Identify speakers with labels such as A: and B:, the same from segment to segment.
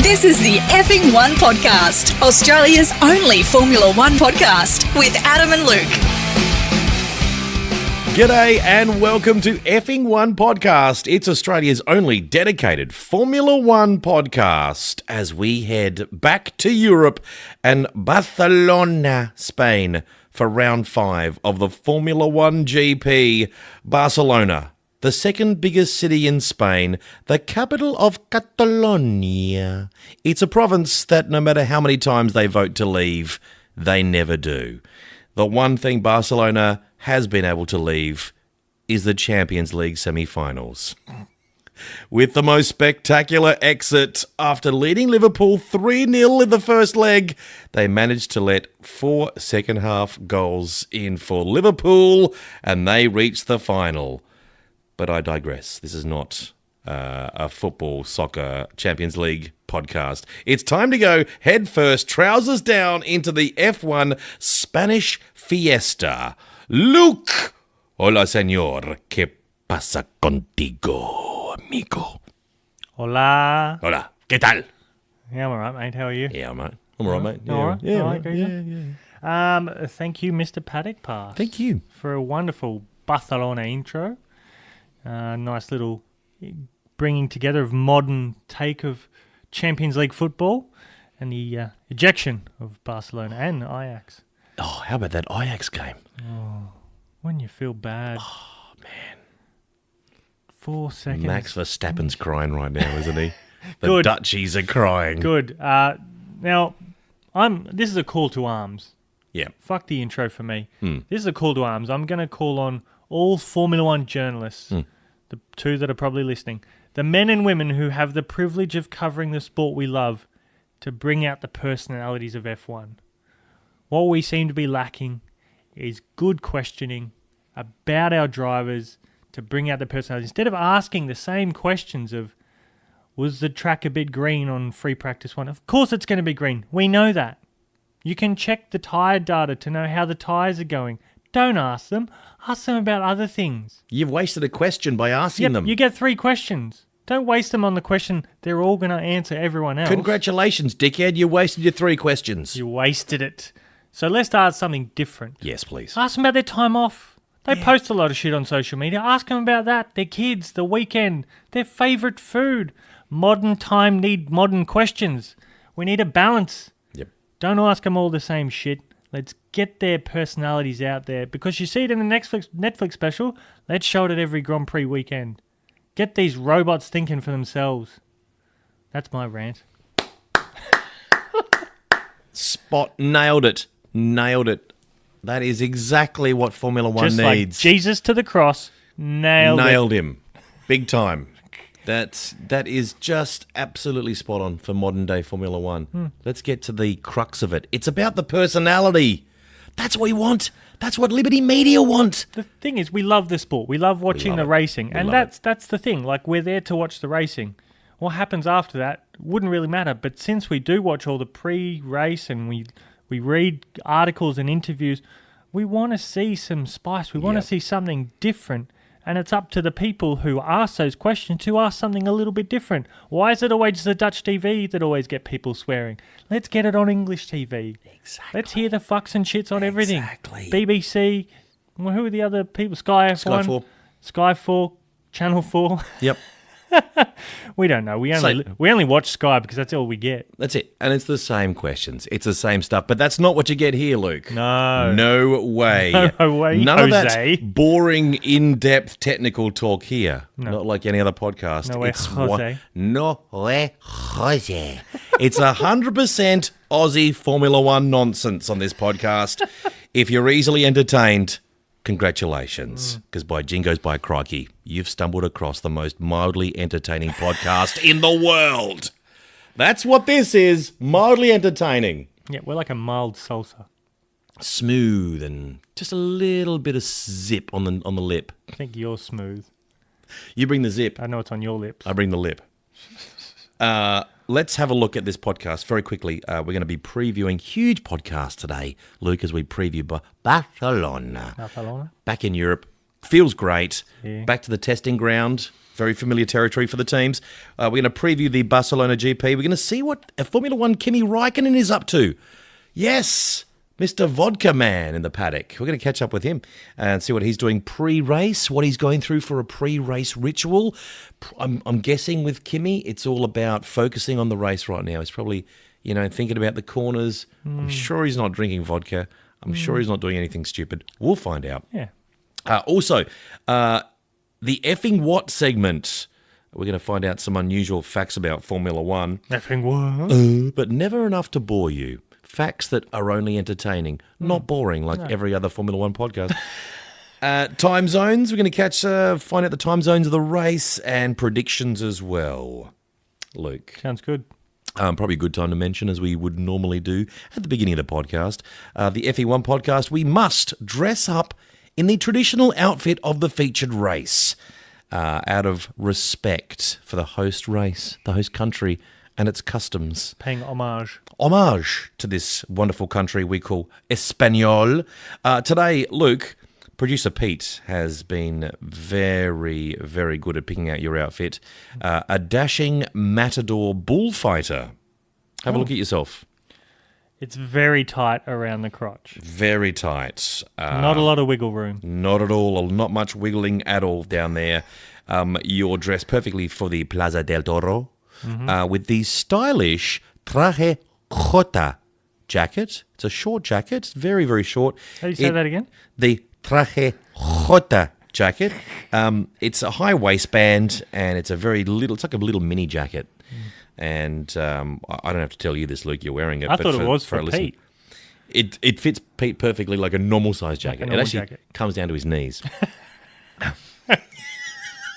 A: This is the Effing One Podcast, Australia's only Formula One podcast with Adam and Luke.
B: G'day and welcome to Effing One Podcast. It's Australia's only dedicated Formula One podcast as we head back to Europe and Barcelona, Spain for round 5 of the Formula One GP. Barcelona, the second biggest city in Spain, the capital of Catalonia. It's a province that no matter how many times they vote to leave, they never do. The one thing Barcelona has been able to leave is the Champions League semi-finals. With the most spectacular exit after leading Liverpool 3-0 in the first leg, they managed to let 4 second-half goals in for Liverpool, and they reached the final. But I digress. This is not a football, soccer, Champions League podcast. It's time to go head first, trousers down, into the F1 Spanish Fiesta. Luke! Hola, señor. ¿Qué pasa contigo, amigo?
C: Hola.
B: Hola. ¿Qué tal?
C: Yeah, I'm all right, mate. How are you?
B: Yeah, mate. I'm all right, mate.
C: You all right?
B: Yeah,
C: All right,
B: mate.
C: yeah. Thank you, Mr. Paddock Pass.
B: Thank you.
C: For a wonderful Barcelona intro. Nice little bringing together of modern take of Champions League football and the ejection of Barcelona and Ajax.
B: Oh, how about that Ajax game?
C: When you feel bad.
B: Oh, man.
C: 4 seconds.
B: Max Verstappen's crying right now, isn't he? The
C: Good.
B: Dutchies are crying.
C: Good. Now, this is a call to arms.
B: Yeah.
C: Fuck the intro for me. This is a call to arms. I'm going to call on all Formula One journalists, the 2 that are probably listening, the men and women who have the privilege of covering the sport we love, to bring out the personalities of F1. What we seem to be lacking is good questioning about our drivers to bring out the personalities. Instead of asking the same questions of, was the track a bit green on free practice 1? Of course it's going to be green. We know that. You can check the tyre data to know how the tyres are going. Don't ask them. Ask them about other things.
B: You've wasted a question by asking them.
C: You get 3 questions. Don't waste them on the question they're all going to answer everyone else.
B: Congratulations, dickhead. You wasted your 3 questions.
C: You wasted it. So let's ask something different.
B: Yes, please.
C: Ask them about their time off. They post a lot of shit on social media. Ask them about that. Their kids, the weekend, their favourite food. Modern time need modern questions. We need a balance.
B: Yep.
C: Don't ask them all the same shit. Let's get their personalities out there. Because you see it in the Netflix special. Let's show it at every Grand Prix weekend. Get these robots thinking for themselves. That's my rant.
B: Nailed it. Nailed it. That is exactly what Formula One
C: Just
B: needs.
C: like Jesus to the cross. Nailed
B: him. Big time. That is just absolutely spot on for modern day Formula One. Let's get to the crux of it. It's about the personality. That's what we want. That's what Liberty Media want.
C: The thing is, we love the sport. We love watching the racing. And that's the thing. Like, we're there to watch the racing. What happens after that wouldn't really matter. But since we do watch all the pre-race and we read articles and interviews, we want to see some spice. We want to see something different. And it's up to the people who ask those questions to ask something a little bit different. Why is it always the Dutch TV that always get people swearing? Let's get it on English TV.
B: Exactly.
C: Let's hear the fucks and shits on everything.
B: Exactly.
C: BBC. Well, who are the other people? Sky F1. Sky 4. Channel 4.
B: Yep.
C: We don't know. We only watch Sky because that's all we get.
B: That's it. And it's the same questions. It's the same stuff. But that's not what you get here, Luke.
C: No.
B: No way.
C: No way,
B: None
C: Jose.
B: of that boring, in-depth technical talk here.
C: No.
B: Not like any other podcast.
C: No way, Jose.
B: No way, Jose. It's 100% Aussie Formula One nonsense on this podcast. If you're easily entertained, congratulations. Because by jingoes, by crikey, you've stumbled across the most mildly entertaining podcast in the world. That's what this is, mildly entertaining.
C: Yeah, we're like a mild salsa.
B: Smooth and just a little bit of zip on the lip.
C: I think you're smooth.
B: You bring the zip.
C: I know it's on your lips.
B: I bring the lip. Let's have a look at this podcast very quickly. We're going to be previewing huge podcast today, Luke, as we preview Barcelona.
C: Barcelona.
B: Back in Europe. Feels great.
C: Yeah.
B: Back to the testing ground Very familiar territory for the teams. We're going to preview the Barcelona GP. We're going to see what Formula One Kimi Raikkonen is up to. Yes, Mr. Vodka Man in the paddock. We're going to catch up with him and see what he's doing pre-race, what he's going through for a pre-race ritual. I'm guessing with Kimi, it's all about focusing on the race right now. He's probably, thinking about the corners. I'm sure he's not drinking vodka. I'm sure he's not doing anything stupid. We'll find out.
C: Yeah.
B: Also, the Effing What segment. We're going to find out some unusual facts about Formula One.
C: Effing what?
B: But never enough to bore you. Facts that are only entertaining, not boring like every other Formula One podcast. Time zones. We're going to find out the time zones of the race and predictions as well. Luke.
C: Sounds good.
B: Probably a good time to mention, as we would normally do at the beginning of the podcast, the FE1 podcast, we must dress up in the traditional outfit of the featured race out of respect for the host race, the host country, and its customs.
C: Paying homage.
B: Homage to this wonderful country we call Espanol. Today, Luke, producer Pete, has been very, very good at picking out your outfit. A dashing matador bullfighter. Have a look at yourself.
C: It's very tight around the crotch.
B: Very tight.
C: Not a lot of wiggle room.
B: Not at all. Not much wiggling at all down there. You're dressed perfectly for the Plaza del Toro. With the stylish traje jota jacket. It's a short jacket. It's very, very short.
C: How do you say that again?
B: The traje jota jacket. It's a high waistband, and it's it's like a little mini jacket. And I don't have to tell you this, Luke. You're wearing it.
C: I thought it was for Pete.
B: It fits Pete perfectly, like a normal size jacket. It actually comes down to his knees.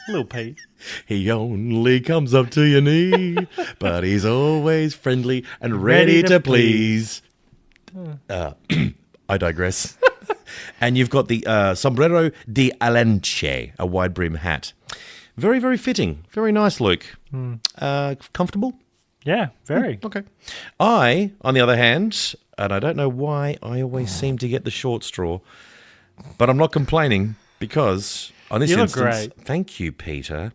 C: Little Pete.
B: He only comes up to your knee, but he's always friendly and ready to please. I digress. And you've got the sombrero de alenche, a wide brim hat. Very, very fitting. Very nice, Luke. Comfortable?
C: Yeah, very.
B: Okay. I, on the other hand, and I don't know why I always seem to get the short straw, but I'm not complaining because on this instance,
C: look great.
B: Thank you, Peter.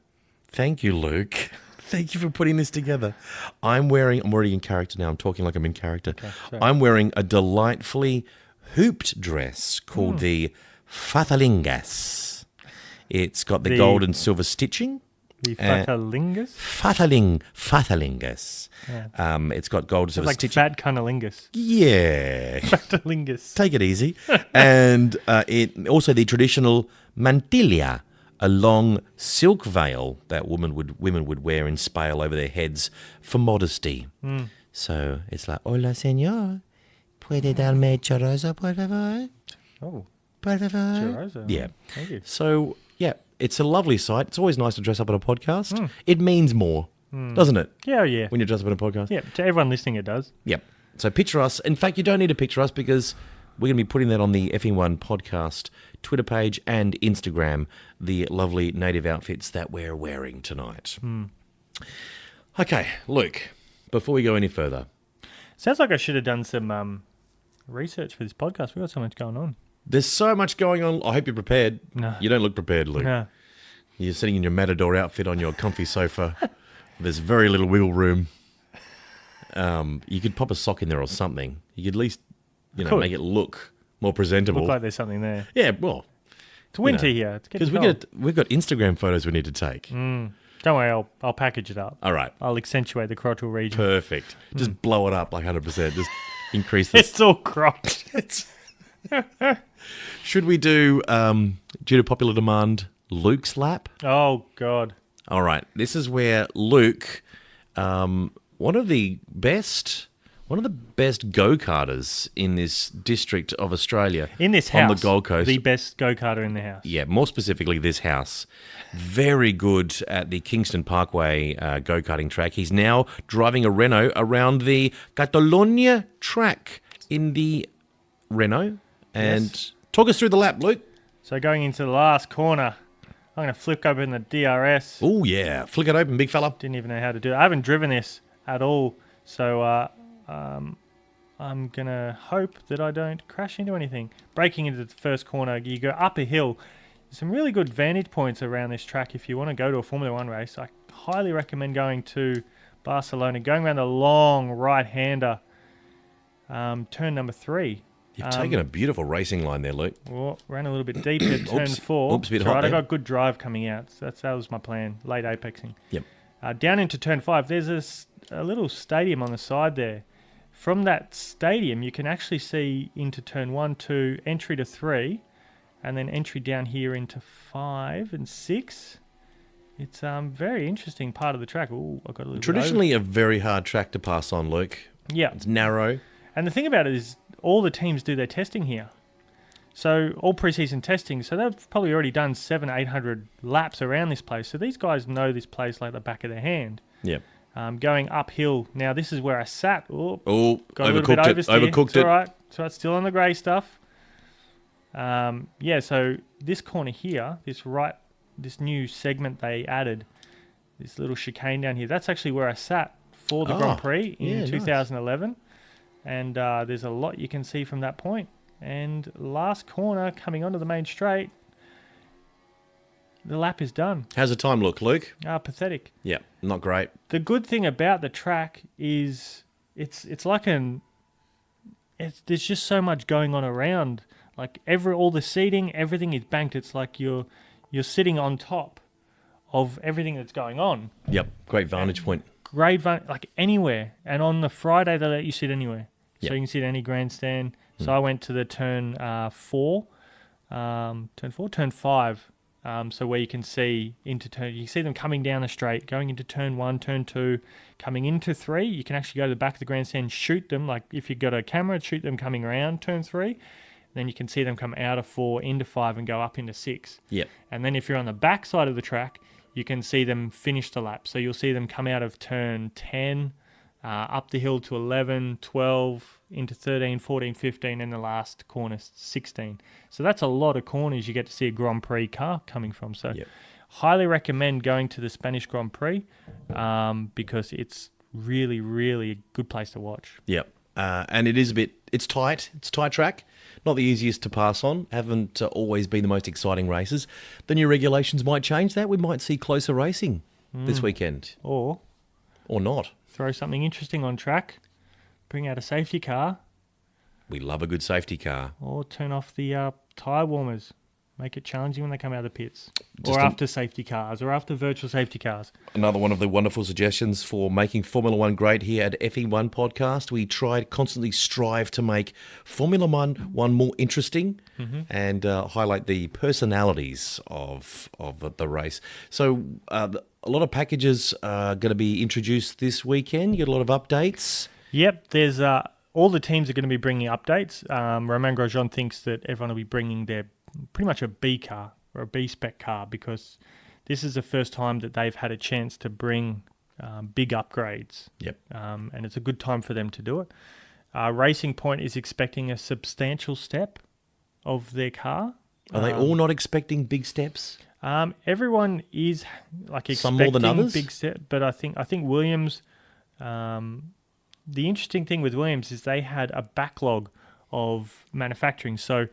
B: Thank you, Luke. Thank you for putting this together. I'm already in character now. I'm talking like I'm in character. Okay, I'm wearing a delightfully hooped dress called the Fatalingas. It's got the gold and silver stitching.
C: The Fatalingas?
B: Fatalingas. Yeah. It's got gold and silver stitching.
C: Like fat cunnilingus.
B: Yeah.
C: Fatalingas.
B: Take it easy. And it also the traditional mantilla, a long silk veil that women would wear and spale over their heads for modesty. So it's like, hola, señor. ¿Puede darme chorizo, por favor?
C: Oh.
B: Por favor?
C: Chorizo.
B: Yeah.
C: Thank you.
B: So, yeah, it's a lovely sight. It's always nice to dress up at a podcast. It means more, doesn't it?
C: Yeah, yeah.
B: When you dress up at a podcast.
C: Yeah, to everyone listening, it does.
B: Yep. So picture us. In fact, you don't need to picture us because we're going to be putting that on the Effing1 podcast Twitter page and Instagram, the lovely native outfits that we're wearing tonight. Okay, Luke, before we go any further.
C: Sounds like I should have done some research for this podcast. We've got so much going on.
B: There's so much going on. I hope you're prepared.
C: No.
B: You don't look prepared, Luke.
C: No.
B: You're sitting in your matador outfit on your comfy sofa. There's very little wiggle room. You could pop a sock in there or something. You could at least, make it look more presentable.
C: Look like there's something there.
B: Yeah, well.
C: It's winter here.
B: Because we've got Instagram photos we need to take.
C: Don't worry, I'll package it up.
B: All right.
C: I'll accentuate the crotchal region.
B: Perfect. Just blow it up like 100%. Just increase this.
C: It's all crotch.
B: Should we do, due to popular demand, Luke's lap?
C: Oh, God.
B: All right. This is where Luke, one of the best go-karters in this district of Australia.
C: In this house.
B: On the Gold Coast.
C: The best go-karter in the house.
B: Yeah, more specifically this house. Very good at the Kingston Parkway go-karting track. He's now driving a Renault around the Catalonia track in the Renault. And talk us through the lap, Luke.
C: So going into the last corner, I'm going to flick open the DRS.
B: Oh, yeah. Flick it open, big fella.
C: Didn't even know how to do it. I haven't driven this at all. So I'm going to hope that I don't crash into anything. Braking into the first corner, you go up a hill. some really good vantage points around this track if you want to go to a Formula One race. I highly recommend going to Barcelona, going around the long right-hander, turn number 3.
B: You've taken a beautiful racing line there, Luke.
C: Well, ran a little bit deep at turn 4.
B: Oops, a bit
C: That's
B: hot
C: right, I
B: there.
C: got good drive coming out. So that was my plan, late apexing.
B: Yep.
C: Down into turn 5, there's a little stadium on the side there. From that stadium, you can actually see into turn 1, 2, entry to 3, and then entry down here into 5 and 6. It's very interesting part of the track. Ooh, I got a little
B: Traditionally a very hard track to pass on, Luke.
C: Yeah.
B: It's narrow.
C: And the thing about it is all the teams do their testing here. So all preseason testing. So they've probably already done 700-800 laps around this place. So these guys know this place like the back of their hand.
B: Yep.
C: Going uphill. Now this is where I sat.
B: Oh,
C: got a little bit
B: overcooked it.
C: oversteer.
B: Overcooked
C: It's
B: it.
C: all right. So it's still on the grey stuff. So this corner here, this new segment they added, this little chicane down here, that's actually where I sat for the Grand Prix in 2011. Nice. And there's a lot you can see from that point. And last corner, coming onto the main straight, the lap is done.
B: How's the time look, Luke?
C: Pathetic.
B: Yeah, not great.
C: The good thing about the track is it's like there's just so much going on around. Like all the seating, everything is banked. It's like you're sitting on top of everything that's going on.
B: Yep, great vantage point.
C: Great like anywhere. And on the Friday, they let you sit anywhere.
B: Yep.
C: So you can sit any grandstand. So I went to the turn 5. So where you can see into turn, you see them coming down the straight, going into turn 1, turn 2, coming into 3. You can actually go to the back of the grandstand, shoot them. Like if you've got a camera, shoot them coming around turn 3. Then you can see them come out of 4 into 5 and go up into 6.
B: Yep.
C: And then if you're on the back side of the track, you can see them finish the lap. So you'll see them come out of turn 10, up the hill to 11, 12, into 13, 14, 15, and the last corner 16. So that's a lot of corners you get to see a Grand Prix car coming from. So highly recommend going to the Spanish Grand Prix because it's really, really a good place to watch.
B: Yep. And it's tight. It's a tight track. Not the easiest to pass on. Haven't always been the most exciting races. The new regulations might change that. We might see closer racing this weekend.
C: Or
B: not.
C: Throw something interesting on track. Bring out a safety car.
B: We love a good safety car.
C: Or turn off the tyre warmers. Make it challenging when they come out of the pits. Or after safety cars, or after virtual safety cars.
B: Another one of the wonderful suggestions for making Formula One great here at Effing One Podcast. We constantly strive to make Formula One more interesting and highlight the personalities of the race. So a lot of packages are going to be introduced this weekend. You get a lot of updates.
C: Yep, there's all the teams are going to be bringing updates. Romain Grosjean thinks that everyone will be bringing their pretty much a B car or a B spec car because this is the first time that they've had a chance to bring big upgrades.
B: Yep.
C: And it's a good time for them to do it. Racing Point is expecting a substantial step of their car.
B: Are they all not expecting big steps?
C: Everyone is like
B: Some more than
C: expecting
B: others?
C: big step, but I think Williams. The interesting thing with Williams is they had a backlog of manufacturing. So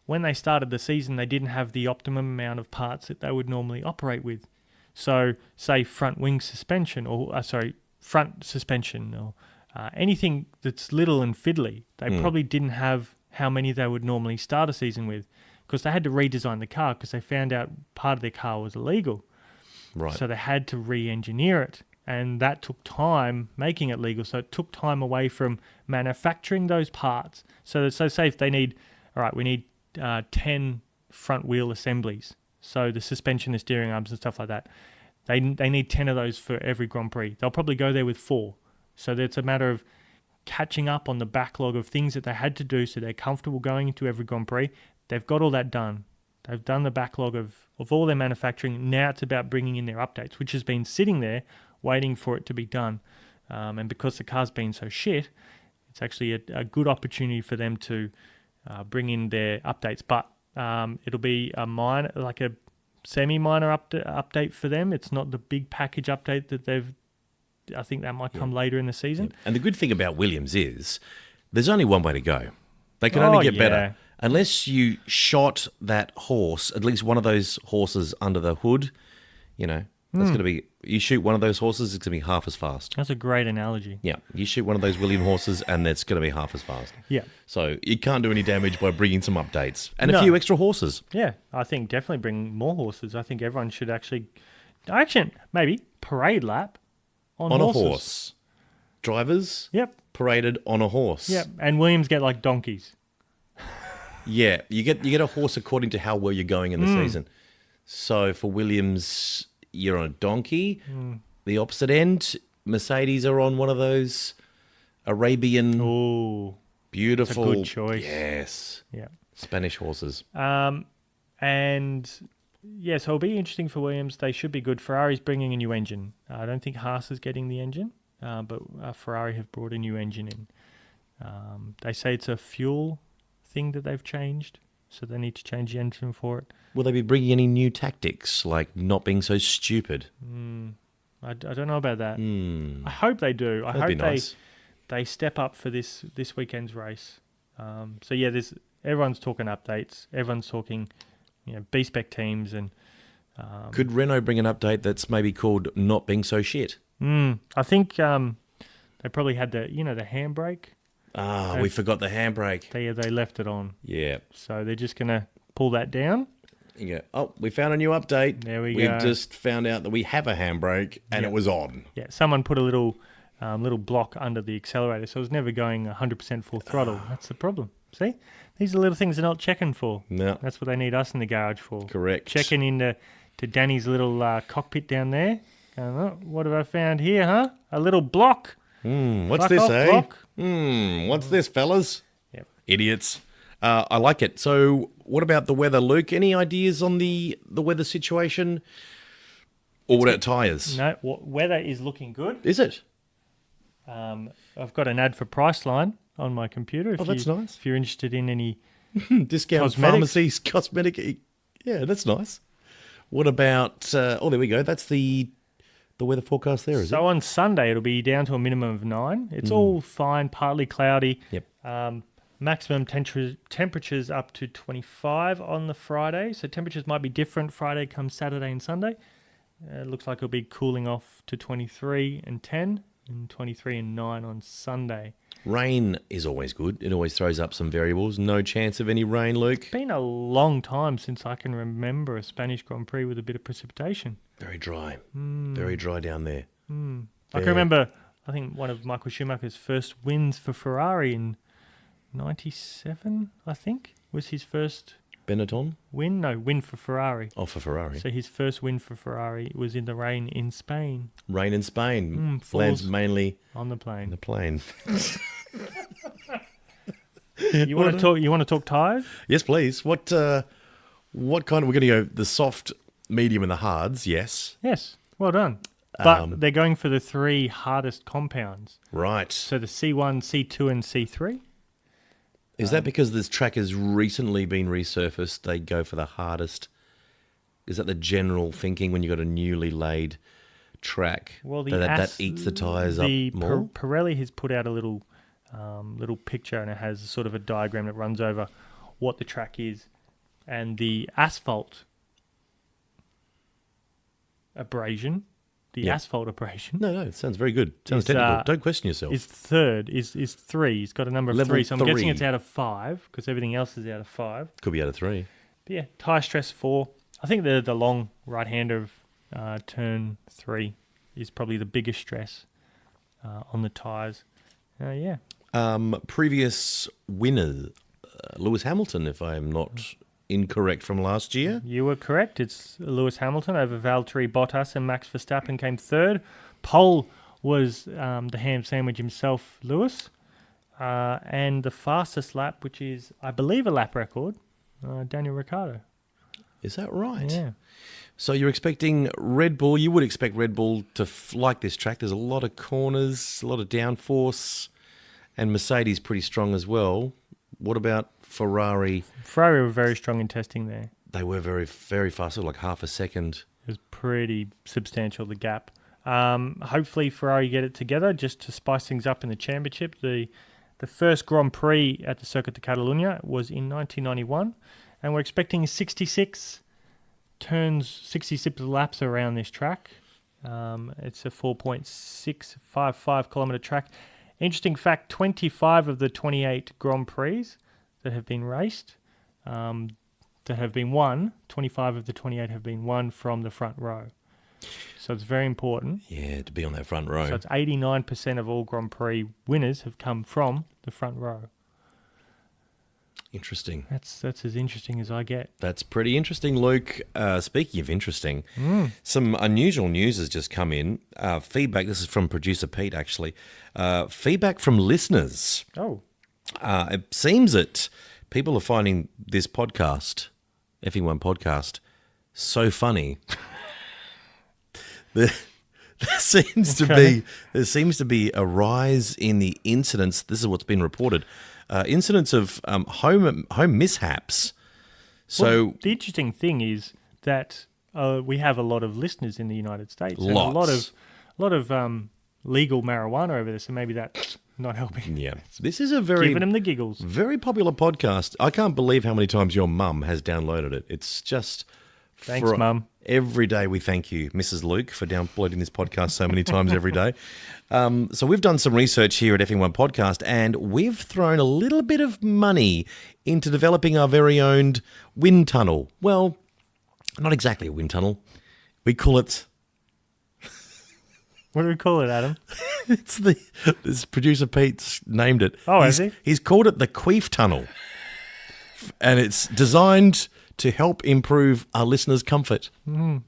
C: when they started the season, they didn't have the optimum amount of parts that they would normally operate with. So say front wing suspension or front suspension or anything that's little and fiddly, they probably didn't have how many they would normally start a season with because they had to redesign the car because they found out part of their car was illegal.
B: Right.
C: So they had to re-engineer it. And that took time making it legal. So it took time away from manufacturing those parts. So say if they need, we need 10 front wheel assemblies. So the suspension, the steering arms and stuff like that. They need 10 of those for every Grand Prix. They'll probably go there with 4. So it's a matter of catching up on the backlog of things that they had to do so they're comfortable going into every Grand Prix. They've got all that done. They've done the backlog of all their manufacturing. Now it's about bringing in their updates, which has been sitting there waiting for it to be done. And because the car's been so shit, it's actually a good opportunity for them to bring in their updates. But it'll be a semi-minor update for them. It's not the big package update that I think that might come later in the season.
B: And the good thing about Williams is there's only one way to go. They can only get better. Unless you shot that horse, at least one of those horses under the hood, that's going to be, you shoot one of those horses, it's going to be half as fast.
C: That's a great analogy.
B: Yeah, you shoot one of those William horses and it's going to be half as fast.
C: Yeah.
B: So you can't do any damage by bringing some updates and
C: No.
B: a few extra horses.
C: Yeah, I think definitely bring more horses. I think everyone should actually maybe parade lap on
B: On
C: horses.
B: a horse. Drivers
C: Yep.
B: paraded on a horse.
C: Yep. And Williams get like donkeys.
B: Yeah, you get a horse according to how well you're going in the season. So for Williams, you're on a donkey. The opposite end, Mercedes are on one of those Arabian,
C: Ooh.
B: beautiful,
C: That's a good choice.
B: Yes,
C: Yeah.
B: Spanish horses.
C: And yeah, so it'll be interesting for Williams. They should be good. Ferrari's bringing a new engine. I don't think Haas is getting the engine, but Ferrari have brought a new engine in. They say it's a fuel thing that they've changed, so they need to change the engine for it.
B: Will they be bringing any new tactics, like not being so stupid?
C: I don't know about that. I hope they do. I
B: That'd
C: hope
B: be nice.
C: they step up for this weekend's race. So yeah, everyone's talking updates. Everyone's talking, B-spec teams and.
B: Could Renault bring an update that's maybe called not being so shit?
C: I think they probably had the handbrake.
B: We forgot the handbrake.
C: They left it on.
B: Yeah.
C: So they're just gonna pull that down.
B: You go, oh, we found a new update.
C: There we
B: We've
C: go.
B: just found out that we have a handbrake and
C: Yep.
B: it was on.
C: Yeah, someone put a little block under the accelerator, so it was never going 100% full throttle. That's the problem. See, these are little things they're not checking for.
B: No.
C: That's what they need us in the garage for.
B: Correct.
C: Checking into to Danny's little cockpit down there. Going, oh, what have I found here, huh? A little block.
B: What's
C: Fuck
B: this,
C: off,
B: eh?
C: block.
B: What's this, fellas?
C: Yep.
B: Idiots. I like it. So what about the weather, Luke? Any ideas on the weather situation? Or what about tyres?
C: No, weather is looking good.
B: Is it?
C: I've got an ad for Priceline on my computer. If
B: that's nice.
C: If you're interested in any
B: Discount
C: Cosmetics.
B: pharmacies, cosmetic. Yeah, that's nice. What about... there we go. That's the weather forecast there, is it?
C: So on Sunday, it'll be down to a minimum of 9. It's all fine, partly cloudy.
B: Yep.
C: Maximum temperatures up to 25 on the Friday. So temperatures might be different Friday come Saturday and Sunday. It looks like it'll be cooling off to 23 and 10 and 23 and 9 on Sunday.
B: Rain is always good. It always throws up some variables. No chance of any rain, Luke.
C: It's been a long time since I can remember a Spanish Grand Prix with a bit of precipitation.
B: Very dry. Very dry down there.
C: I can remember, I think one of Michael Schumacher's first wins for Ferrari in 97, I think, was his first
B: Benetton?
C: win. No, win for Ferrari.
B: Oh, for Ferrari.
C: So his first win for Ferrari was in the rain in Spain
B: Rain in Spain.
C: fools.
B: Lands mainly
C: on the
B: in
C: plane.
B: the plane.
C: You want to talk tyres?
B: Yes, please. What kind of... We're going to go the soft, medium, and the hards, yes.
C: Yes. Well done. But they're going for the 3 hardest compounds.
B: Right.
C: So the C1, C2, and C3.
B: Is that because this track has recently been resurfaced, they go for the hardest? Is that the general thinking when you've got a newly laid track?
C: Well,
B: that eats the tyres up more?
C: Pirelli has put out a little picture, and it has sort of a diagram that runs over what the track is. And the asphalt abrasion, asphalt abrasion,
B: No, it sounds very good. Sounds
C: It's,
B: technical. Don't question yourself.
C: is 3. He's got a number of
B: Level
C: 3, so I'm guessing
B: 3.
C: it's out of 5 because everything else is out of 5.
B: Could be out of 3.
C: But yeah, tyre stress 4. I think the long right-hander of turn 3 is probably the biggest stress on the tyres. Yeah.
B: Previous winner, Lewis Hamilton, if I'm not incorrect from last year.
C: You were correct. It's Lewis Hamilton over Valtteri Bottas, and Max Verstappen came 3rd. Pole was the ham sandwich himself, Lewis. And the fastest lap, which is, I believe, a lap record, Daniel Ricciardo.
B: Is that right?
C: Yeah.
B: So you're expecting Red Bull, you would expect Red Bull to like this track. There's a lot of corners, a lot of downforce, and Mercedes pretty strong as well. What about Ferrari?
C: Ferrari were very strong in testing there.
B: They were very, very fast, like half a second.
C: It was pretty substantial, the gap. Hopefully Ferrari get it together just to spice things up in the championship. The The first Grand Prix at the Circuit de Catalunya was in 1991, and we're expecting 66 laps around this track. It's a 4.655 kilometre track. Interesting fact, 25 of the 28 Grand Prix that have been raced, that have been won, 25 of the 28 have been won from the front row. So it's very important.
B: Yeah, to be on that front row.
C: So it's 89% of all Grand Prix winners have come from the front row.
B: Interesting.
C: That's as interesting as I get.
B: That's pretty interesting, Luke. Speaking of interesting, some unusual news has just come in. Feedback, this is from producer Pete, actually. Feedback from listeners.
C: Oh.
B: It seems that people are finding this podcast, Effing One Podcast, so funny. There seems to be a rise in the incidents. This is what's been reported. Incidents of home mishaps. So
C: the interesting thing is that we have a lot of listeners in the United States. And
B: lots.
C: a lot of legal marijuana over there. So maybe that's not helping.
B: Yeah, this is a very
C: giving them the giggles.
B: Very popular podcast. I can't believe how many times your mum has downloaded it. It's just
C: thanks, Mum.
B: Every day we thank you, Mrs. Luke, for downloading this podcast so many times every day. So we've done some research here at Effing One Podcast, and we've thrown a little bit of money into developing our very own wind tunnel. Well, not exactly a wind tunnel. We call it...
C: What do we call it, Adam?
B: This producer Pete's named it.
C: Oh, has he?
B: He's called it the Queef Tunnel. And it's designed to help improve our listeners' comfort. In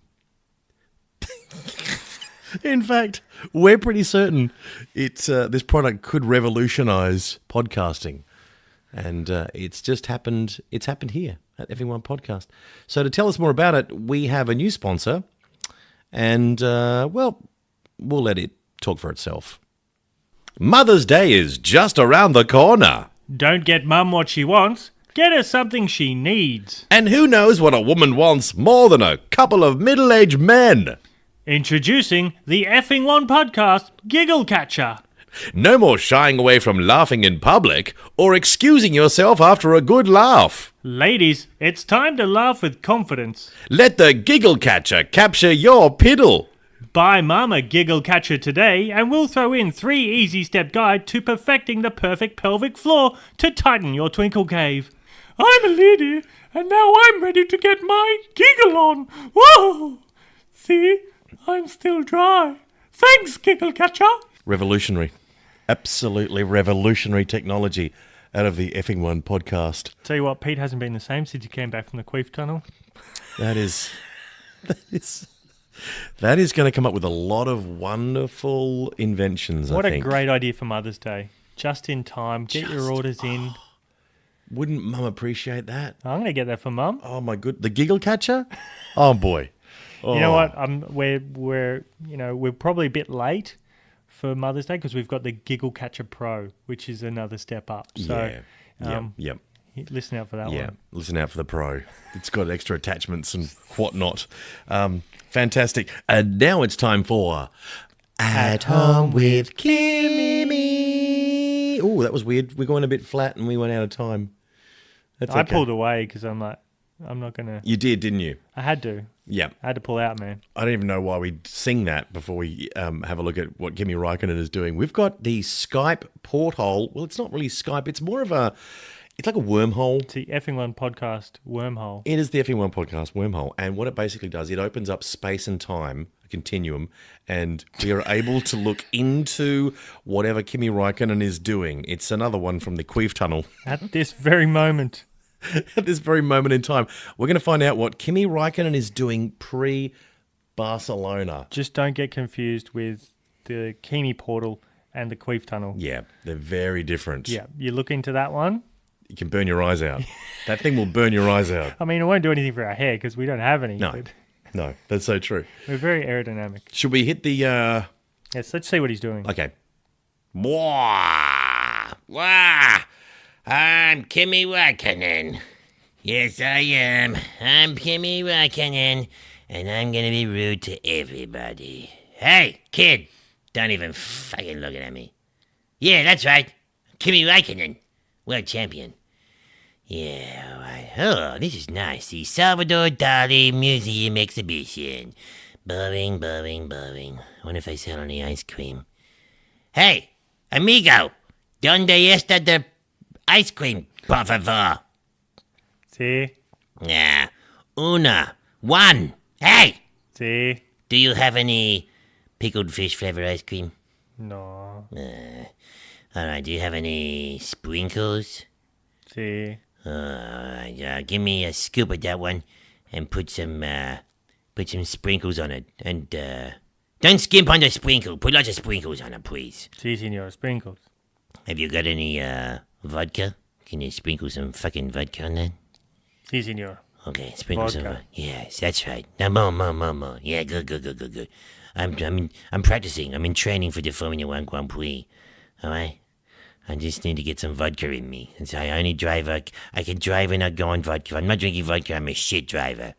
B: fact, we're pretty certain this product could revolutionize podcasting. And it's just happened. It's happened here at Effing One Podcast. So to tell us more about it, we have a new sponsor. And, we'll let it talk for itself. Mother's Day is just around the corner.
C: Don't get Mum what she wants. Get her something she needs.
B: And who knows what a woman wants more than a couple of middle-aged men?
C: Introducing the Effing One Podcast Giggle Catcher.
B: No more shying away from laughing in public or excusing yourself after a good laugh.
C: Ladies, it's time to laugh with confidence.
B: Let the Giggle Catcher capture your piddle.
C: Buy Mum a Giggle Catcher today and we'll throw in 3 easy-step guide to perfecting the perfect pelvic floor to tighten your twinkle cave. I'm a lady, and now I'm ready to get my giggle on. Whoa! See? I'm still dry. Thanks, Giggle Catcher.
B: Revolutionary. Absolutely revolutionary technology out of the Effing One Podcast.
C: Tell you what, Pete hasn't been the same since he came back from the Queef Tunnel.
B: That is going to come up with a lot of wonderful inventions,
C: What
B: I think.
C: a great idea for Mother's Day. Just in time. Get your orders in.
B: Wouldn't Mum appreciate that?
C: I'm going to get that for Mum.
B: Oh my good, the Giggle Catcher? Oh boy. Oh.
C: You know what? We're probably a bit late for Mother's Day because we've got the Giggle Catcher Pro, which is another step up. So,
B: Yep.
C: Listen out for that one.
B: Listen out for the Pro. It's got extra attachments and whatnot. Fantastic. And now it's time for At Home with Kimi. Oh, that was weird. We're going a bit flat and we went out of time. That's
C: I
B: okay.
C: pulled away because I'm like, I'm not going to.
B: You did, didn't you?
C: I had to.
B: Yeah.
C: I had to pull out, man.
B: I don't even know why we sing that before we have a look at what Kimi Räikkönen is doing. We've got the Skype porthole. Well, it's not really Skype. It's more of it's like a wormhole.
C: It's the Effing One Podcast wormhole.
B: It is the Effing One Podcast wormhole. And what it basically does, it opens up space and time, a continuum, and we are able to look into whatever Kimi Räikkönen is doing. It's another one from the Queef Tunnel.
C: At this very moment.
B: At this very moment in time, we're going to find out what Kimi Räikkönen is doing pre-Barcelona.
C: Just don't get confused with the Kimi portal and the Queef Tunnel.
B: Yeah, they're very different.
C: Yeah, you look into that one.
B: You can burn your eyes out. That thing will burn your eyes out.
C: I mean, it won't do anything for our hair because we don't have any.
B: No, no, that's so true.
C: We're very aerodynamic.
B: Should we hit the...
C: Yes, let's see what he's doing.
B: Okay. Wah! Wah! I'm Kimi Räikkönen.
D: Yes, I am. I'm Kimi Räikkönen, and I'm gonna be rude to everybody. Hey, kid! Don't even fucking look at me. Yeah, that's right. Kimi Räikkönen, world champion. Yeah, all right. Oh, this is nice. The Salvador Dali Museum Exhibition. Boring. Wonder if I sell any ice cream. Hey, amigo, ¿dónde está the ice cream, por favor?
C: See?
D: Yeah, one. Hey,
C: See?
D: do you have any pickled fish flavor ice cream?
C: No.
D: All right, do you have any sprinkles?
C: See?
D: All right, give me a scoop of that one and put some sprinkles on it. And don't skimp on the sprinkle. Put lots of sprinkles on it, please.
C: See, senor. Sprinkles.
D: Have you got any vodka? Can you sprinkle some fucking vodka on that?
C: See, senor.
D: Okay, sprinkle some.
C: Vodka.
D: Yes, that's right. Now more. Yeah, good. I'm practicing. I'm in training for the Formula One Grand Prix. All right. I just need to get some vodka in me. And so I only drive. I can drive and not go on vodka. If I'm not drinking vodka, I'm a shit driver.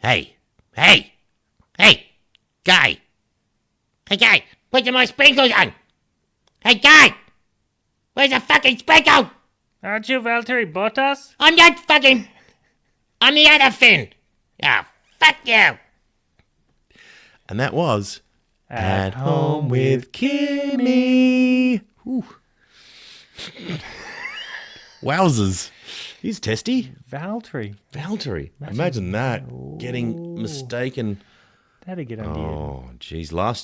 D: Hey, guy. Hey, guy, put some more sprinkles on. Hey, guy, where's the fucking sprinkle?
C: Aren't you Valtteri Bottas?
D: I'm not fucking. I'm the other Finn. Ah, fuck you.
B: And that was At Home with Kimi. Ooh. Wowzers. He's testy.
C: Valtteri.
B: Imagine that. Getting mistaken.
C: That'd get under you.
B: Oh, geez. A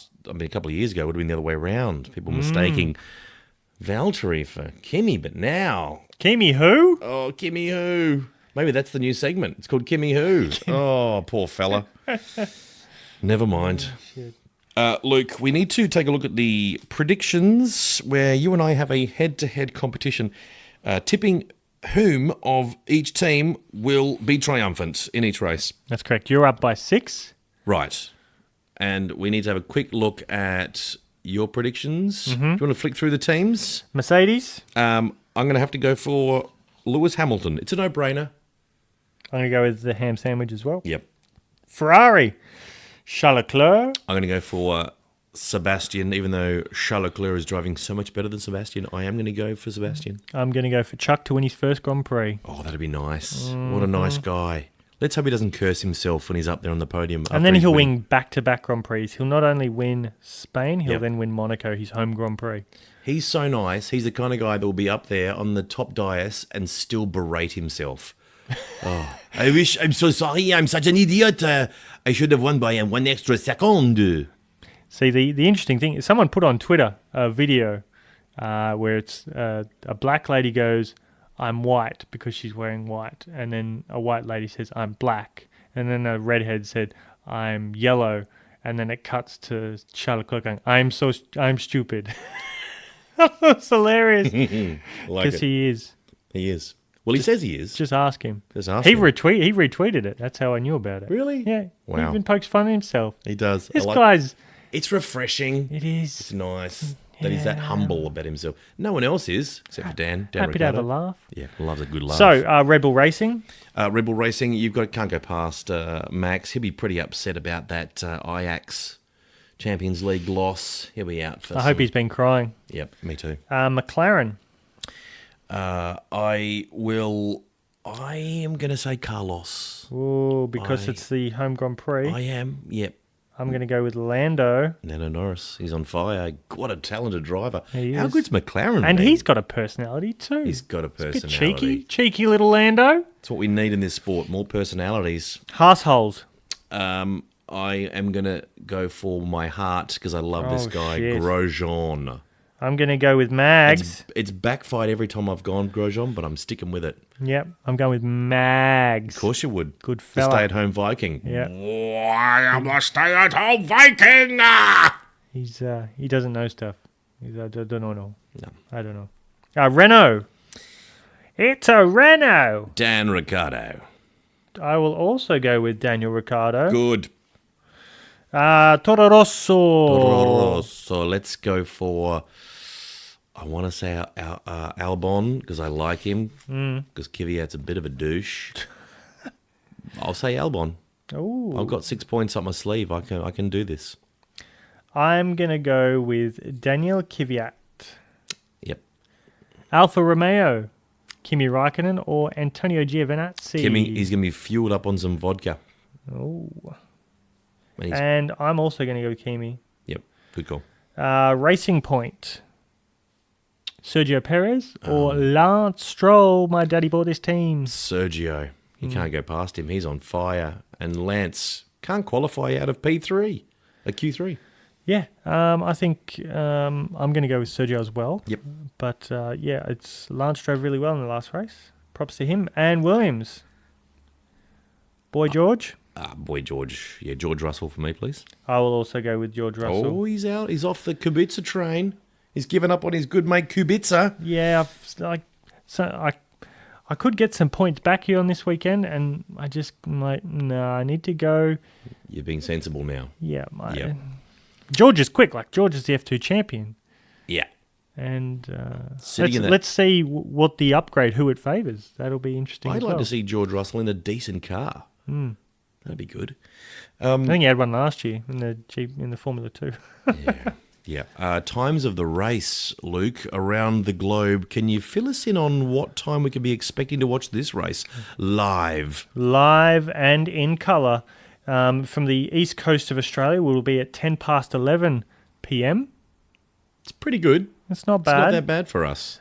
B: couple of years ago, it would have been the other way around. People mistaking Valtteri for Kimi, but now.
C: Kimi who?
B: Oh, Kimi who? Maybe that's the new segment. It's called Kimi who. Oh, poor fella. Never mind. Luke, we need to take a look at the predictions where you and I have a head-to-head competition tipping whom of each team will be triumphant in each race.
C: That's correct. You're up by 6.
B: Right. And we need to have a quick look at your predictions. Do you want to flick through the teams?
C: Mercedes.
B: I'm going to have to go for Lewis Hamilton. It's a no-brainer.
C: I'm going to go with the ham sandwich as well.
B: Yep.
C: Ferrari. Charles Leclerc.
B: I'm going to go for Sebastian, even though Charles Leclerc is driving so much better than Sebastian. I am going to go for Sebastian.
C: I'm going to go for Chuck to win his first Grand Prix.
B: Oh, that'd be nice. What a nice guy. Let's hope he doesn't curse himself when he's up there on the podium.
C: And then he'll win back-to-back Grand Prix. He'll not only win Spain, he'll then win Monaco, his home Grand Prix.
B: He's so nice. He's the kind of guy that will be up there on the top dais and still berate himself. Oh, I'm so sorry. I'm such an idiot. I should have won by 1 extra second.
C: See, the interesting thing is someone put on Twitter a video where it's a black lady goes, I'm white because she's wearing white. And then a white lady says, I'm black. And then a redhead said, I'm yellow. And then it cuts to Charles Leclerc going, I'm stupid. That's hilarious. Because he is.
B: He is. Well, he says he is.
C: Just ask him.
B: Just ask
C: he
B: him.
C: He retweeted it. That's how I knew about it.
B: Really?
C: Yeah.
B: Wow.
C: He even pokes fun at himself.
B: He does.
C: This guy's...
B: It's refreshing.
C: It is.
B: It's nice that he's that humble about himself. No one else is, except for Dan.
C: Happy to have a laugh.
B: Yeah, loves a good laugh.
C: So, Red Bull Racing.
B: Rebel Racing, can't go past Max. He'll be pretty upset about that Ajax Champions League loss. He'll be out for
C: I hope he's been crying.
B: Yep, me too.
C: McLaren.
B: I am going to say Carlos.
C: Oh, because it's the home Grand Prix.
B: I am, yep.
C: I'm going to go with Lando.
B: Lando Norris. He's on fire. What a talented driver.
C: He
B: How
C: is.
B: good's McLaren?
C: And
B: been?
C: he's got a personality too.
B: He's got a
C: It's a bit
B: personality.
C: cheeky little Lando.
B: That's what we need in this sport, more personalities.
C: Haas-holes.
B: I am going to go for my heart because I love this guy,
C: shit.
B: Grosjean.
C: I'm going to go with Mags.
B: It's backfired every time I've gone Grosjean, but I'm sticking with it.
C: Yep, I'm going with Mags.
B: Of course you would.
C: Good
B: The
C: fella.
B: stay-at-home Viking.
C: Yeah.
B: I am a stay-at-home Viking!
C: He doesn't know stuff. I don't know.
B: No.
C: I don't know. Renault. It's a Renault.
B: Dan Ricciardo.
C: I will also go with Daniel Ricciardo.
B: Good.
C: Toro Rosso.
B: So let's go for... I want to say Albon because I like him because Kvyat's a bit of a douche. I'll say Albon.
C: Ooh.
B: I've got 6 points up my sleeve. I can do this.
C: I'm going to go with Daniel Kvyat.
B: Yep.
C: Alfa Romeo, Kimi Raikkonen or Antonio Giovinazzi?
B: Kimi, he's going to be fueled up on some vodka.
C: Oh.
B: And
C: And I'm also going to go Kimi.
B: yep, good call.
C: Racing Point, Sergio Perez or Lance Stroll? My daddy bought this team.
B: Sergio, you can't go past him. He's on fire. And Lance can't qualify out of Q3.
C: Yeah, I think I'm going to go with Sergio as well.
B: Yep.
C: But it's Lance drove really well in the last race. Props to him. And Williams. Boy George.
B: Boy George. Yeah, George Russell for me, please.
C: I will also go with George Russell.
B: Oh, he's out. He's off the Kubica train. He's given up on his good mate Kubica.
C: Yeah, I could get some points back here on this weekend, and I just I need to go.
B: You're being sensible now.
C: Yeah,
B: Yep.
C: George is quick. Like George is the F2 champion,
B: Yeah.
C: and
B: Sitting in that-
C: let's see what the upgrade who it favours. That'll be interesting.
B: I'd
C: as
B: like
C: well.
B: to see George Russell in a decent car. That'd be good.
C: I think he had one last year in the Formula 2.
B: Yeah. Times of the race, Luke, around the globe. Can you fill us in on what time we could be expecting to watch this race live?
C: Live and in colour. From the east coast of Australia, we'll be at 10 past 11 p.m.
B: It's pretty good.
C: It's not
B: It's not
C: bad.
B: that bad for us.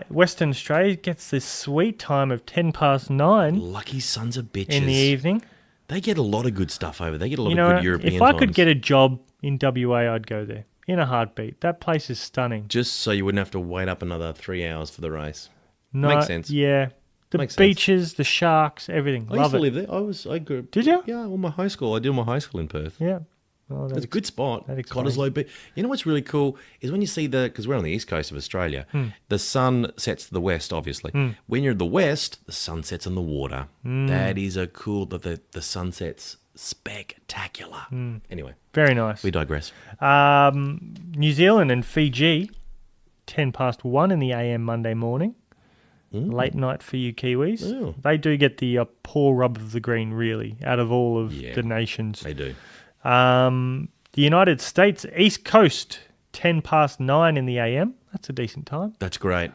C: Western Australia gets this sweet time of 10 past 9
B: Lucky sons of bitches.
C: in the evening.
B: They get a lot of good stuff over. They get a lot
C: You
B: of
C: know,
B: good European
C: if I could
B: times.
C: get a job in WA, I'd go there in a heartbeat. That place is stunning.
B: Just so you wouldn't have to wait up another 3 hours for the race.
C: No,
B: Makes sense.
C: Yeah. The
B: Makes sense.
C: beaches, the sharks, everything.
B: I used
C: Love
B: to
C: it.
B: live there. I grew up.
C: Did you?
B: Yeah, all my high school. I did all my high school in Perth.
C: Yeah. Oh,
B: It's a good spot.
C: that explains.
B: Cottesloe Beach. You know what's really cool is when you see because we're on the east coast of Australia, the sun sets to the west, obviously. When you're in the west, the sun sets on the water. That is a cool, the sunset's spectacular. Anyway,
C: Very nice.
B: we digress.
C: New Zealand and Fiji, 10 past 1 in the AM Monday morning. Late night for you Kiwis.
B: Oh.
C: They do get the poor rub of the green, really, out of all of
B: Yeah.
C: the nations.
B: They do.
C: The United States, East Coast, 10 past 9 in the AM. That's a decent time.
B: That's great.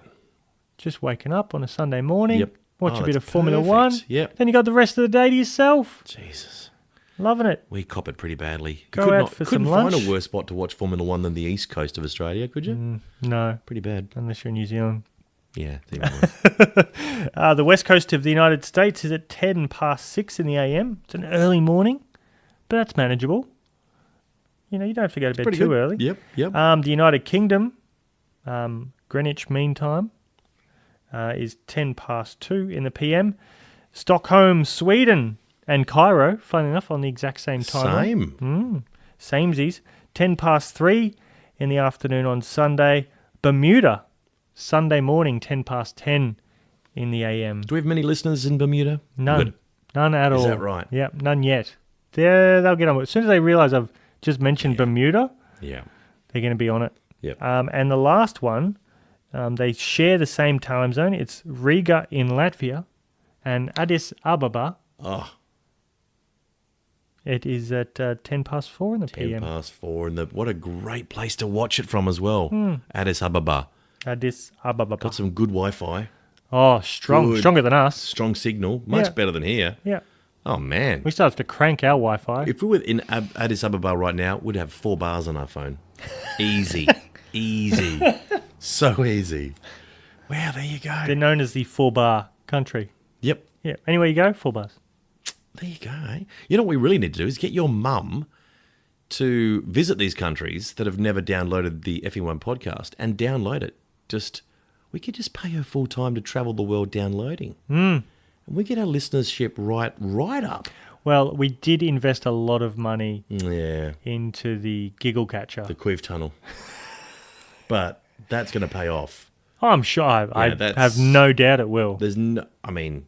C: Just waking up on a Sunday morning.
B: Yep.
C: Watch
B: Oh,
C: a bit
B: that's
C: of Formula
B: perfect.
C: 1.
B: Yep.
C: Then you got the rest of the day to yourself.
B: Jesus.
C: Loving it.
B: We cop it pretty badly.
C: Go out for
B: couldn't
C: some
B: find
C: lunch.
B: a worse spot to watch Formula 1 than the east coast of Australia, could you?
C: No,
B: Pretty bad.
C: unless you're in New Zealand.
B: Yeah, it's even worse.
C: The west coast of the United States is at 10 past 6 in the AM. It's an early morning, but that's manageable. You know, you don't have to go to bed
B: Pretty
C: too
B: good.
C: early.
B: Yep.
C: The United Kingdom, Greenwich Mean Time, is 10 past 2 in the PM. Stockholm, Sweden, and Cairo, funny enough, on the exact same time. Samesies. 10 past 3 in the afternoon on Sunday. Bermuda, Sunday morning, 10 past 10 in the AM.
B: Do we have many listeners in Bermuda?
C: None.
B: Good.
C: None at all.
B: Is that right?
C: Yep, none yet. They'll get on with it. As soon as they realise I've just mentioned Bermuda,
B: Yeah.
C: they're going to be on it.
B: Yep.
C: And the last one, they share the same time zone. It's Riga in Latvia and Addis Ababa.
B: Oh,
C: It is at 10 past 4 in the
B: 10
C: PM.
B: past 4. And what a great place to watch it from as well. Addis Ababa.
C: Addis Ababa.
B: Got some good Wi-Fi.
C: Oh, strong.
B: Good.
C: Stronger than us.
B: Strong signal. Much
C: Yeah.
B: better than here.
C: Yeah.
B: Oh, man.
C: We still have to crank our Wi-Fi.
B: If we were in Addis Ababa right now, we'd have 4 bars on our phone. Easy. Easy. So easy. Wow, there you go.
C: They're known as the 4-bar country.
B: Yep.
C: Yeah. Anywhere you go, 4 bars.
B: There you go. Eh? You know what we really need to do is get your mum to visit these countries that have never downloaded the Effing One podcast and download it. We could just pay her full time to travel the world downloading. And we get our listenership right up.
C: Well, we did invest a lot of money
B: Yeah,
C: into the giggle catcher.
B: the Queef Tunnel. But that's going to pay off.
C: Oh, I'm sure. I
B: that's-
C: have no doubt it will.
B: There's nothing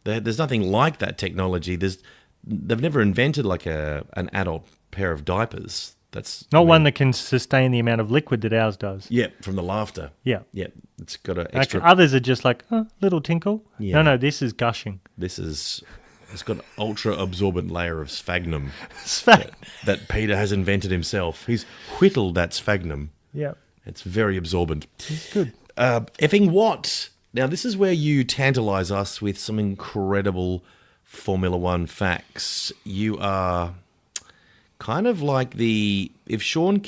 B: like that technology. They've never invented like an adult pair of diapers. That's
C: Not one that can sustain the amount of liquid that ours does.
B: Yeah, from the laughter.
C: Yeah.
B: Yeah, it's got an
C: Like
B: extra.
C: others are just like, little tinkle.
B: Yeah.
C: No, this is gushing.
B: It's got an ultra absorbent layer of sphagnum
C: Sphagnum.
B: that Peter has invented himself. He's whittled that sphagnum.
C: Yeah.
B: It's very absorbent.
C: It's good.
B: Effing what? Now, this is where you tantalise us with some incredible Formula One facts. You are kind of like if Sean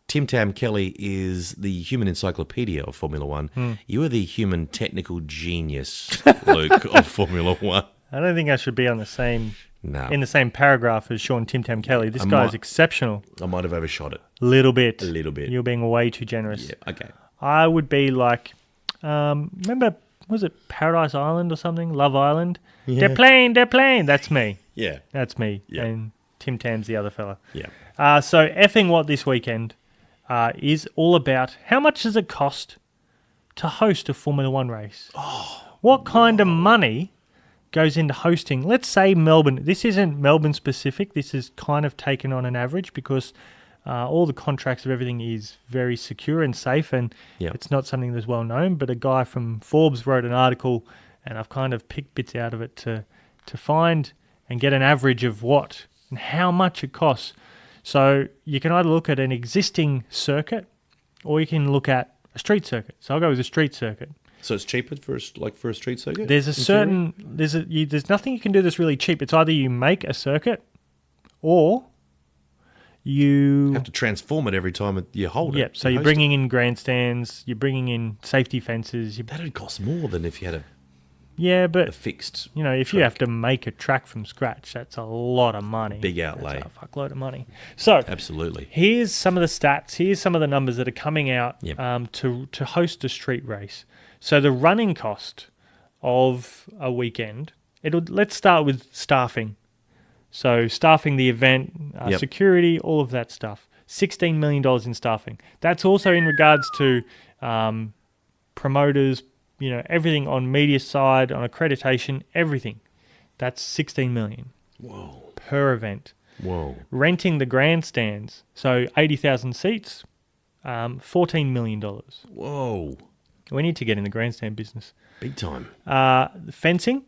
B: Tim Tam Kelly is the human encyclopedia of Formula One, you are the human technical genius, Luke, of Formula One.
C: I don't think I should be on the same
B: No.
C: in the same paragraph as Sean Tim Tam Kelly. This guy is exceptional.
B: I might have overshot it.
C: Little bit.
B: A little bit.
C: You're being way too generous.
B: Yeah, okay.
C: I would be like, remember, was it Paradise Island or something? Love Island?
B: Yeah.
C: They're playing. That's me.
B: Yeah.
C: That's me.
B: Yeah.
C: And Tim Tam's the other fella.
B: Yeah.
C: So effing what this weekend is all about how much does it cost to host a Formula One race? What kind of money goes into hosting? Let's say Melbourne. This isn't Melbourne specific. This is kind of taken on an average because all the contracts of everything is very secure and safe, and it's not something that's well known. But a guy from Forbes wrote an article, and I've kind of picked bits out of it to find and get an average of what and how much it costs. So you can either look at an existing circuit or you can look at a street circuit. So I'll go with a street circuit.
B: So it's cheaper for a street circuit?
C: There's nothing you can do that's really cheap. It's either you make a circuit or you
B: have to transform it every time you hold it.
C: Yeah, so you're bringing in grandstands, you're bringing in safety fences.
B: That'd cost more than if you had a fixed
C: if you have to make a track from scratch, that's a lot of money.
B: Big outlay.
C: That's a fuckload of money. So
B: absolutely.
C: Here's some of the stats. Here's some of the numbers that are coming out
B: Yep.
C: to host a street race. So the running cost of a weekend, let's start with staffing. So staffing the event,
B: Yep.
C: security, all of that stuff. $16 million in staffing. That's also in regards to promoters, everything on media side, on accreditation, everything. That's $16 million.
B: Whoa.
C: Per event.
B: Whoa.
C: Renting the grandstands, so 80,000 seats, $14 million.
B: Whoa.
C: We need to get in the grandstand business.
B: Big time.
C: Fencing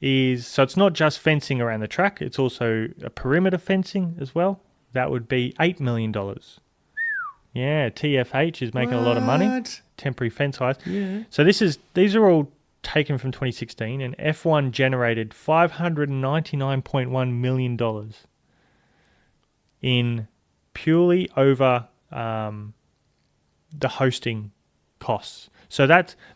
C: so it's not just fencing around the track, it's also a perimeter fencing as well. That would be $8 million. Yeah, TFH is making a lot of money. Temporary fence hires.
B: Yeah.
C: So these are all taken from 2016, and F1 generated $599.1 million in purely over the hosting costs. So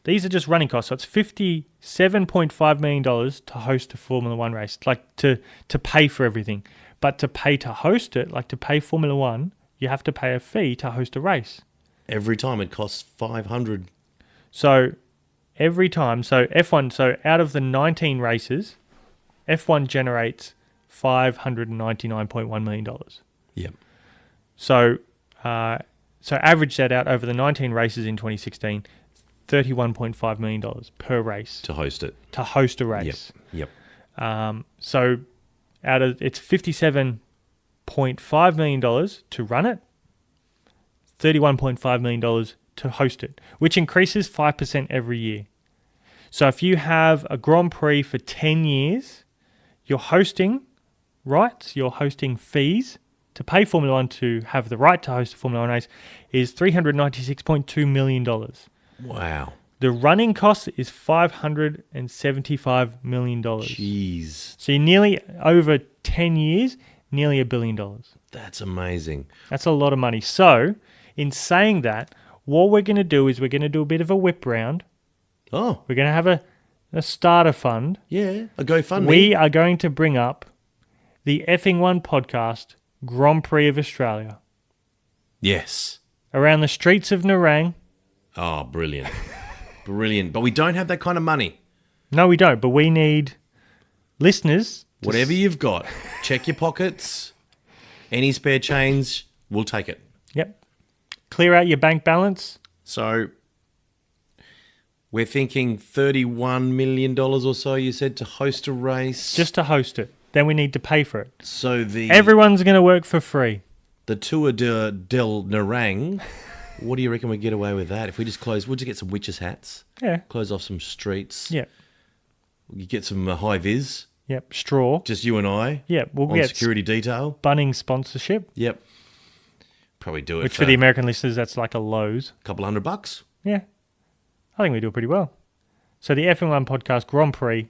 C: these are just running costs. So it's $57.5 million to host a Formula One race, like to pay for everything. But to pay to host it, like to pay Formula One, you have to pay a fee to host a race.
B: Every time it costs $500.
C: So every time, so F1, so out of the 19 races, F1 generates $599.1 million.
B: Yep.
C: So average that out over the 19 races in 2016, $31.5 million per race.
B: To host it.
C: To host a race.
B: Yep.
C: So it's $57.5 million to run it, $31.5 million to host it, which increases 5% every year. So if you have a Grand Prix for 10 years, your hosting rights, your hosting fees to pay Formula One to have the right to host a Formula One race is $396.2 million.
B: Wow.
C: The running cost is $575 million.
B: Jeez.
C: So you're nearly over 10 years, nearly $1 billion.
B: That's amazing.
C: That's a lot of money. So in saying that, what we're going to do is we're going to do a bit of a whip round.
B: Oh.
C: We're going to have a starter fund.
B: Yeah. A GoFundMe.
C: We are going to bring up the Effing One podcast Grand Prix of Australia.
B: Yes.
C: Around the streets of Nerang.
B: Oh, brilliant. Brilliant. But we don't have that kind of money.
C: No, we don't. But we need listeners.
B: Whatever you've got, check your pockets. Any spare change, we'll take it.
C: Yep. Clear out your bank balance.
B: So we're thinking $31 million or so, you said, to host a race.
C: Just to host it. Then we need to pay for it.
B: So
C: everyone's going to work for free.
B: The Tour del Nerang, what do you reckon we get away with that? If we just we'll just get some witches' hats.
C: Yeah.
B: Close off some streets.
C: Yeah.
B: You get some high vis.
C: Yep. Straw.
B: Just you and I.
C: Yeah. We'll
B: on
C: get
B: security detail.
C: Bunnings sponsorship.
B: Yep. Probably do it
C: Which for the American listeners, that's like a Lowe's.
B: couple $100.
C: Yeah. I think we do it pretty well. So the F1 Podcast Grand Prix.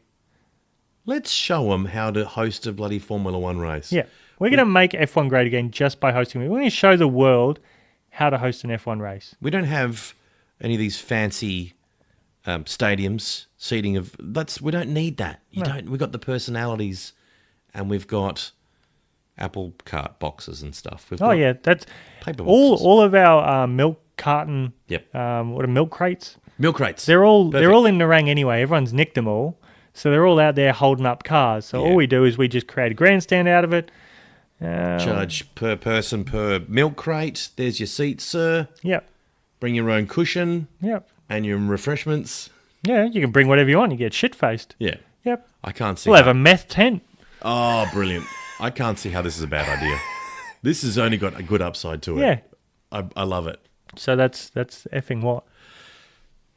B: Let's show them how to host a bloody Formula One race.
C: Yeah. We're going to make F1 great again just by hosting it. We're going to show the world how to host an F1 race.
B: We don't have any of these fancy stadiums, seating of... We don't need that. We've got the personalities and we've got apple cart boxes and stuff.
C: That's
B: paper boxes.
C: all of our milk carton.
B: Yep.
C: What are milk crates?
B: Milk crates.
C: They're all in Narang anyway. Everyone's nicked them all, so they're all out there holding up cars. So all we do is we just create a grandstand out of it.
B: Charge per person per milk crate. There's your seat, sir.
C: Yep.
B: Bring your own cushion.
C: Yep.
B: And your refreshments.
C: Yeah, you can bring whatever you want. You get shit-faced.
B: Yeah.
C: Yep.
B: I can't see.
C: We'll have a meth tent.
B: Oh, brilliant. I can't see how this is a bad idea. This has only got a good upside to it.
C: Yeah.
B: I love it.
C: So that's effing what?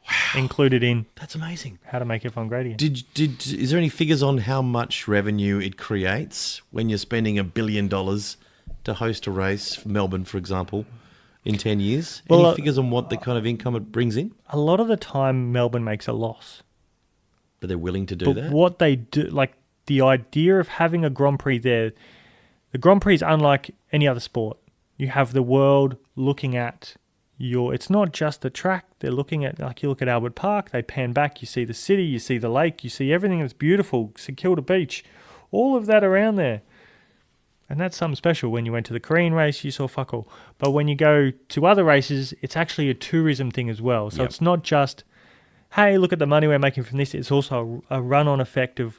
C: Wow. Included in
B: that's amazing.
C: How to make F1 great again.
B: Is there any figures on how much revenue it creates when you're spending $1 billion to host a race for Melbourne, for example, in 10 years? Any figures on what the kind of income it brings in?
C: A lot of the time, Melbourne makes a loss.
B: But they're willing to do that?
C: What they do, like the idea of having a Grand Prix there, the Grand Prix is unlike any other sport. You have the world looking at it's not just the track. They're looking at, like you look at Albert Park, they pan back, you see the city, you see the lake, you see everything that's beautiful, St Kilda Beach, all of that around there. And that's something special. When you went to the Korean race, you saw fuck all. But when you go to other races, it's actually a tourism thing as well. So It's not just, hey, look at the money we're making from this. It's also a run-on effect of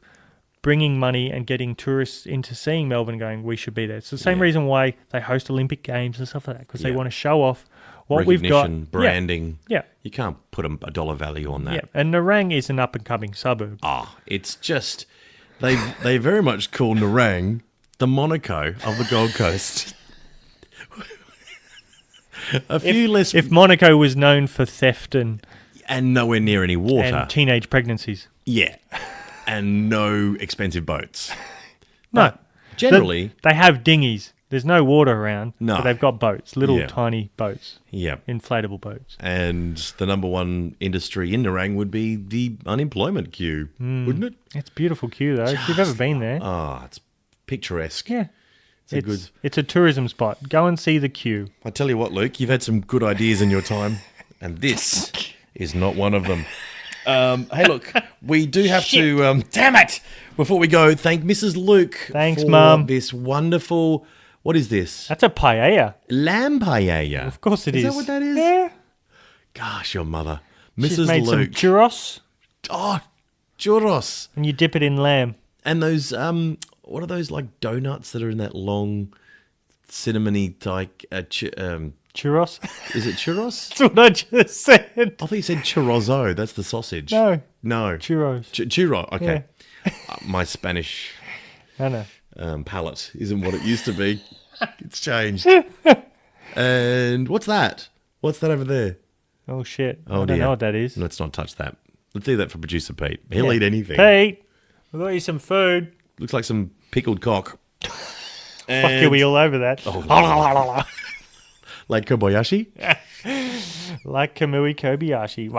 C: bringing money and getting tourists into seeing Melbourne and going, we should be there. It's the same reason why they host Olympic Games and stuff like that, because they want to show off what we've got.
B: Branding.
C: Yeah.
B: You can't put a dollar value on that.
C: Yeah. And Narang is an up-and-coming suburb.
B: It's just, they very much call Narang the Monaco of the Gold Coast.
C: If Monaco was known for theft and
B: nowhere near any water.
C: And teenage pregnancies.
B: Yeah. And no expensive boats.
C: No.
B: Generally.
C: They have dinghies. There's no water around.
B: No.
C: But they've got boats. Little tiny boats.
B: Yeah.
C: Inflatable boats.
B: And the number one industry in Narang would be the unemployment queue, wouldn't it?
C: It's a beautiful queue, though. If you've ever been there.
B: It's picturesque.
C: Yeah. It's a tourism spot. Go and see the queue.
B: I tell you what, Luke, you've had some good ideas in your time, and this is not one of them. Hey, look, we do have to... damn it! Before we go, thank Mrs. Luke
C: Thanks,
B: for
C: Mum.
B: this wonderful... What is this?
C: That's a paella.
B: Lamb paella.
C: Of course it is.
B: Is that what that is?
C: Yeah.
B: Gosh, your mother.
C: She's
B: Mrs.
C: made
B: Luke.
C: some churros.
B: Oh, churros.
C: And you dip it in lamb.
B: And those, what are those, like, donuts that are in that long, cinnamony, like,
C: Churros?
B: is it churros?
C: That's what I just said.
B: I thought you said chorizo. That's the sausage.
C: No.
B: No.
C: Churros.
B: Churro, okay.
C: Yeah.
B: My Spanish
C: I know.
B: palate isn't what it used to be. It's changed. And what's that? What's that over there?
C: Oh, shit.
B: Oh,
C: I don't know what that is.
B: Let's not touch that. Let's do that for producer Pete. He'll eat anything.
C: Pete, we got you some food.
B: Looks like some pickled cock.
C: Fuck you, we all over that.
B: Like Kobayashi?
C: Like Kamui Kobayashi.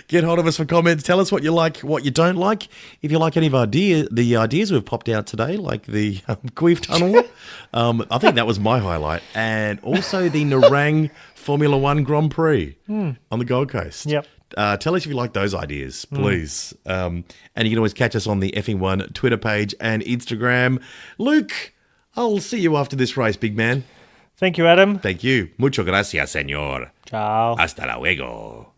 B: Get hold of us for comments. Tell us what you like, what you don't like. If you like any of the ideas we've popped out today, like the Queef Tunnel, I think that was my highlight. And also the Narang Formula One Grand Prix on the Gold Coast.
C: Yep.
B: Tell us if you like those ideas, please. And you can always catch us on the Effing One Twitter page and Instagram. Luke, I'll see you after this race, big man.
C: Thank you, Adam.
B: Thank you. Mucho gracias, señor.
C: Ciao.
B: Hasta luego.